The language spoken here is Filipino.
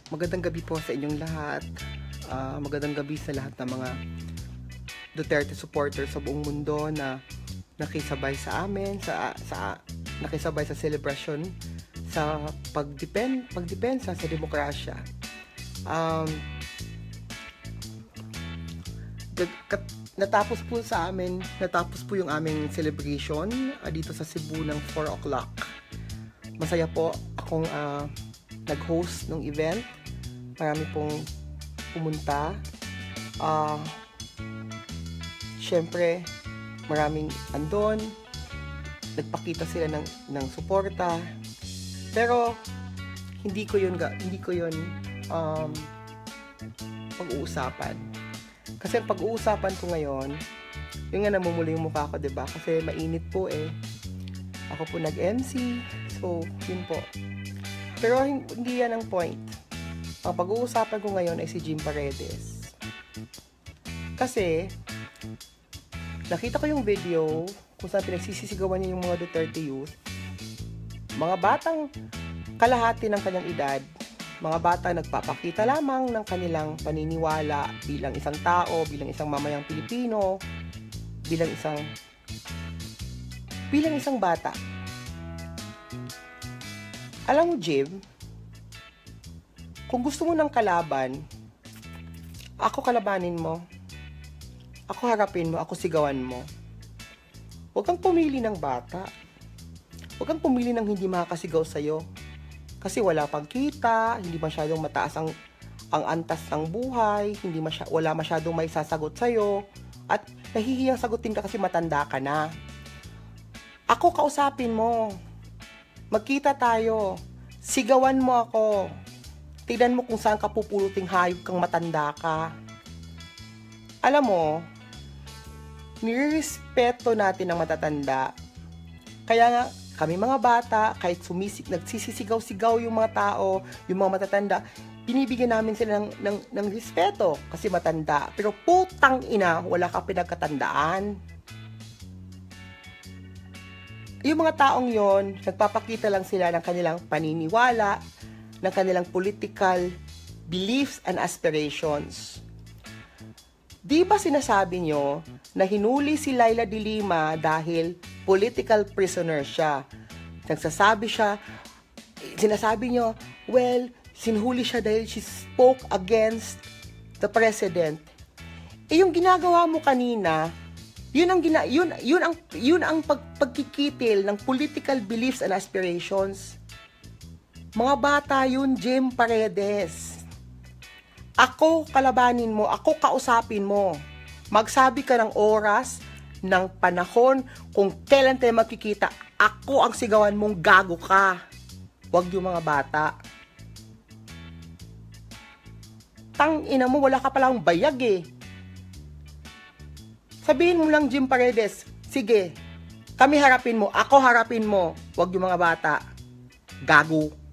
Magandang gabi po sa inyong lahat. Magandang gabi sa lahat ng mga Duterte supporters sa buong mundo na nakisabay sa amin, nakisabay sa celebration sa pagdepensa sa demokrasya. Natapos po yung aming celebration dito sa Cebu ng 4 o'clock. Masaya po akong nag-host ng event. Marami pong pumunta. Syempre, maraming andon. Nagpakita sila ng suporta. Pero hindi ko yun pag-uusapan. Kasi pag-uusapan ko ngayon, yung nga namumula yung mukha ko, 'di ba? Kasi mainit po eh. Ako po nag-MC. So, yun po. Pero hindi yan ang point. Ang pag-uusapan ko ngayon ay si Jim Paredes. Kasi, nakita ko yung video kung saan pinagsisisigawan niya yung mga Duterte youth. Mga batang kalahati ng kanyang edad, mga bata nagpapakita lamang ng kanilang paniniwala bilang isang tao, bilang isang mamayang Pilipino, bilang isang bata. Alam mo, Jim, kung gusto mo ng kalaban, ako kalabanin mo. Ako harapin mo, ako sigawan mo. Huwag kang pumili ng bata. Huwag kang pumili ng hindi makakasigaw sa'yo. Kasi wala pang kita, hindi masyadong mataas ang antas ng buhay, wala masyadong may sasagot sa'yo, at nahihiyang sagutin ka kasi matanda ka na. Ako kausapin mo. Magkita tayo. Sigawan mo ako. Tignan mo kung saan ka pupuluting hayop kang matanda ka. Alam mo, nirespeto natin ang matatanda. Kaya nga, kami mga bata, kahit nagsisisigaw-sigaw yung mga tao, yung mga matatanda, binibigyan namin sila ng respeto kasi matanda. Pero putang ina, wala ka pinagkatandaan. Yung mga taong yon, nagpapakita lang sila ng kanilang paniniwala, ng kanilang political beliefs and aspirations. Di ba sinasabi nyo na hinuli si Laila de Lima dahil political prisoner siya? Sinasabi nyo, well, sinhuli siya dahil she spoke against the president. Yung ginagawa mo kanina, yun ang pagkikitil ng political beliefs and aspirations. Mga bata yun, Jim Paredes. Ako kalabanin mo, ako kausapin mo. Magsabi ka ng oras, ng panahon, kung kailan tayo magkikita. Ako ang sigawan mong gago ka. Huwag yung mga bata. Tangina mo, wala ka palang bayag eh. Sabihin mo lang, Jim Paredes, sige, kami harapin mo, ako harapin mo. Huwag yung mga bata. Gago.